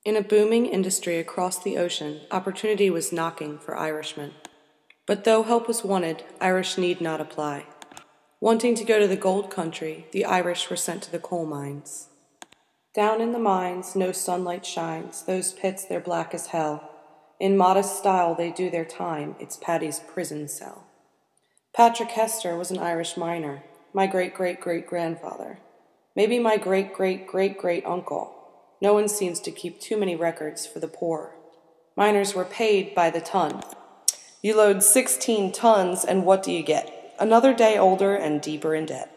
In a booming industry across the ocean, opportunity was knocking for Irishmen. But though help was wanted, Irish need not apply. Wanting to go to the gold country, the Irish were sent to the coal mines. Down in the mines no sunlight shines, those pits they're black as hell. In modest style they do their time, it's Paddy's prison cell. Patrick Hester was an Irish miner, my great-great-great-grandfather. Maybe my great-great-great-great-uncle. No one seems to keep too many records for the poor. Miners were paid by the ton. You load 16 tons, and what do you get? Another day older and deeper in debt.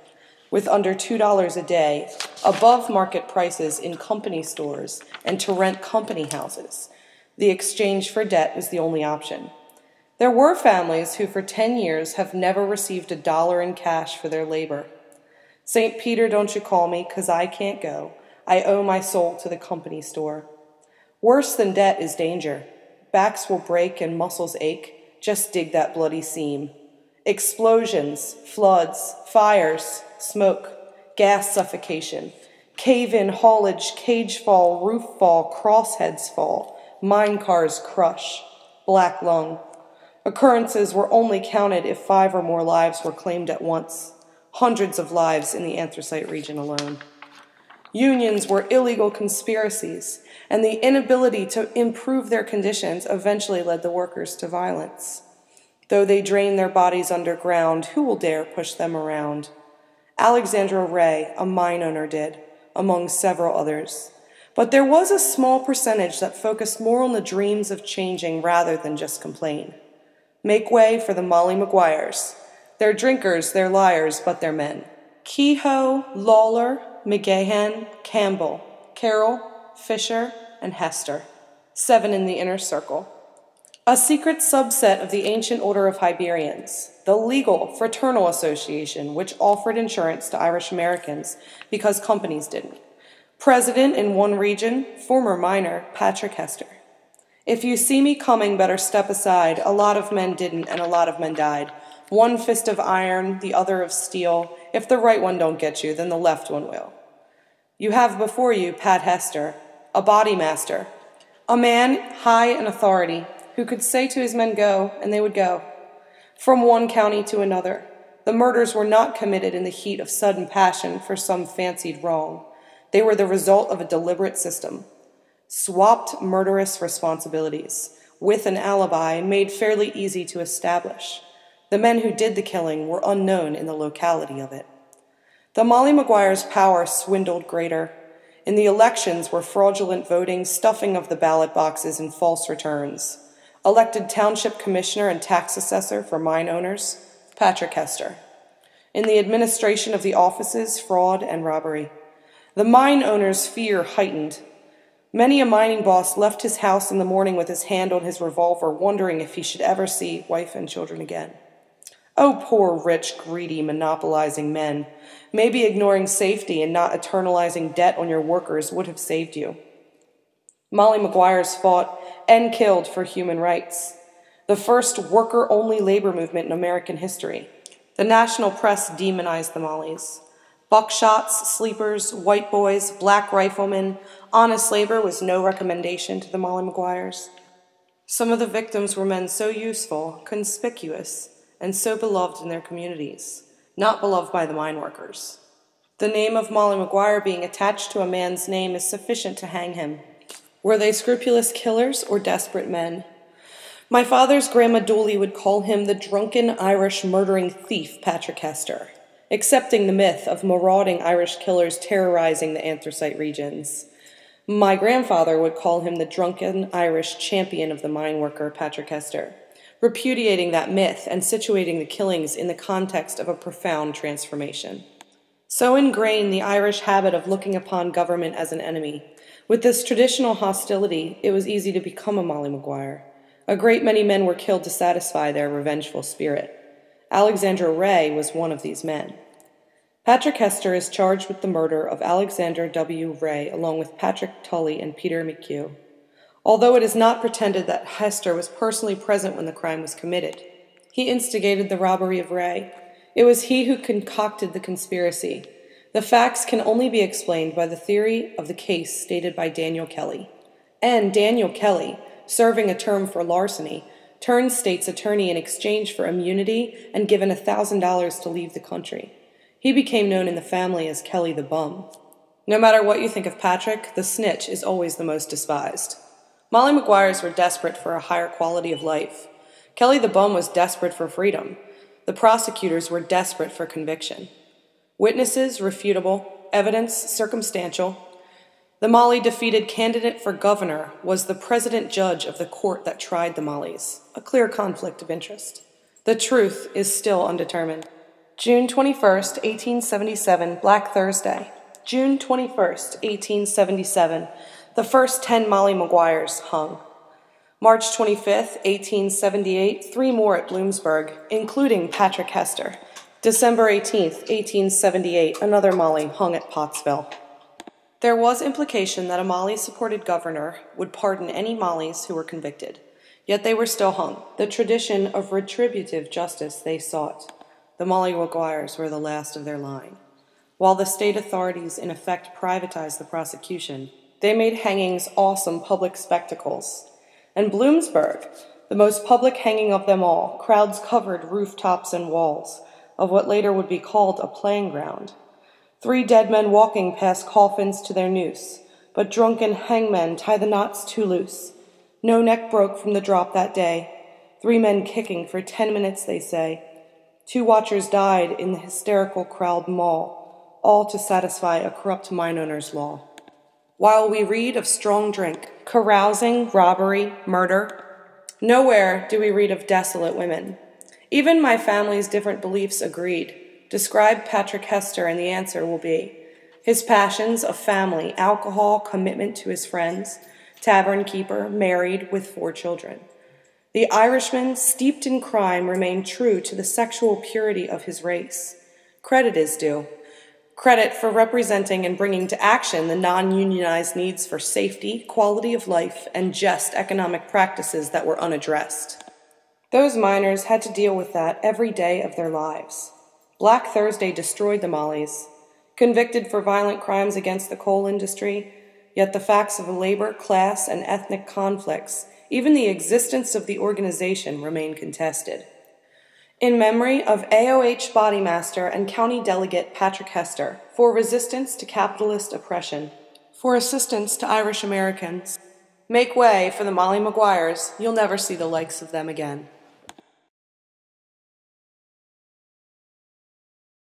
With under $2 a day, above market prices in company stores, and to rent company houses. The exchange for debt was the only option. There were families who for 10 years have never received $1 in cash for their labor. St. Peter, don't you call me, 'cause I can't go. I owe my soul to the company store. Worse than debt is danger. Backs will break and muscles ache. Just dig that bloody seam. Explosions, floods, fires, smoke, gas suffocation, cave-in haulage, cage fall, roof fall, crossheads fall, mine cars crush, black lung. Occurrences were only counted if 5 or more lives were claimed at once. Hundreds of lives in the anthracite region alone. Unions were illegal conspiracies, and the inability to improve their conditions eventually led the workers to violence. Though they drained their bodies underground, who will dare push them around? Alexandra Ray, a mine owner, did, among several others. But there was a small percentage that focused more on the dreams of changing rather than just complain. Make way for the Molly Maguires. They're drinkers, they're liars, but they're men. Kehoe, Lawler, McGahan, Campbell, Carroll, Fisher, and Hester. 7 in the inner circle. A secret subset of the ancient order of Hibernians, the legal fraternal association which offered insurance to Irish Americans because companies didn't. President in one region, former miner, Patrick Hester. If you see me coming, better step aside. A lot of men didn't, and a lot of men died. One fist of iron, the other of steel. If the right one don't get you, then the left one will. You have before you Pat Hester, a body master, a man high in authority, who could say to his men go, and they would go. From one county to another, the murders were not committed in the heat of sudden passion for some fancied wrong. They were the result of a deliberate system. Swapped murderous responsibilities, with an alibi made fairly easy to establish. The men who did the killing were unknown in the locality of it. The Molly Maguires' power swindled greater. In the elections were fraudulent voting, stuffing of the ballot boxes, and false returns. Elected township commissioner and tax assessor for mine owners, Patrick Hester. In the administration of the offices, fraud and robbery. The mine owners' fear heightened. Many a mining boss left his house in the morning with his hand on his revolver, wondering if he should ever see wife and children again. Oh, poor, rich, greedy, monopolizing men. Maybe ignoring safety and not eternalizing debt on your workers would have saved you. Molly Maguires fought and killed for human rights. The first worker-only labor movement in American history. The national press demonized the Mollies. Buckshots, sleepers, white boys, black riflemen, honest labor was no recommendation to the Molly Maguires. Some of the victims were men so useful, conspicuous, and so beloved in their communities, not beloved by the mine workers. The name of Molly Maguire being attached to a man's name is sufficient to hang him. Were they scrupulous killers or desperate men? My father's grandma Doble would call him the drunken Irish murdering thief Patrick Hester, accepting the myth of marauding Irish killers terrorizing the anthracite regions. My grandfather would call him the drunken Irish champion of the mine worker Patrick Hester, repudiating that myth and situating the killings in the context of a profound transformation. So ingrained the Irish habit of looking upon government as an enemy. With this traditional hostility, it was easy to become a Molly Maguire. A great many men were killed to satisfy their revengeful spirit. Alexandra Ray was one of these men. Patrick Hester is charged with the murder of Alexander W. Ray along with Patrick Tully and Peter McHugh. Although it is not pretended that Hester was personally present when the crime was committed, he instigated the robbery of Ray. It was he who concocted the conspiracy. The facts can only be explained by the theory of the case stated by Daniel Kelly. And Daniel Kelly, serving a term for larceny, turned state's attorney in exchange for immunity and given $1,000 to leave the country. He became known in the family as Kelly the Bum. No matter what you think of Patrick, the snitch is always the most despised. Molly Maguires were desperate for a higher quality of life. Kelly the Bum was desperate for freedom. The prosecutors were desperate for conviction. Witnesses refutable, evidence circumstantial. The Molly defeated candidate for governor was the president judge of the court that tried the Mollys, a clear conflict of interest. The truth is still undetermined. June 21st, 1877, Black Thursday. June 21st, 1877, the first 10 Molly Maguires hung. March 25th, 1878, 3 more at Bloomsburg, including Patrick Hester. December 18th, 1878, another Molly hung at Pottsville. There was implication that a Molly-supported governor would pardon any Mollys who were convicted, yet they were still hung, the tradition of retributive justice they sought. The Molly Maguires were the last of their line. While the state authorities in effect privatized the prosecution, they made hangings awesome public spectacles. And Bloomsburg, the most public hanging of them all, crowds covered rooftops and walls of what later would be called a playing ground. 3 dead men walking past coffins to their noose, but drunken hangmen tie the knots too loose. No neck broke from the drop that day. 3 men kicking for 10 minutes, they say. 2 watchers died in the hysterical crowd maul, all to satisfy a corrupt mine owner's law. While we read of strong drink, carousing, robbery, murder, nowhere do we read of desolate women. Even my family's different beliefs agreed. Describe Patrick Hester and the answer will be his passions of family, alcohol, commitment to his friends, tavern keeper, married with 4 children. The Irishman, steeped in crime, remained true to the sexual purity of his race. Credit is due. Credit for representing and bringing to action the non-unionized needs for safety, quality of life, and just economic practices that were unaddressed. Those miners had to deal with that every day of their lives. Black Thursday destroyed the Mollys, convicted for violent crimes against the coal industry, yet the facts of labor, class, and ethnic conflicts, even the existence of the organization, remain contested. In memory of AOH Bodymaster and County Delegate Patrick Hester, for resistance to capitalist oppression, for assistance to Irish Americans, make way for the Molly Maguires. You'll never see the likes of them again.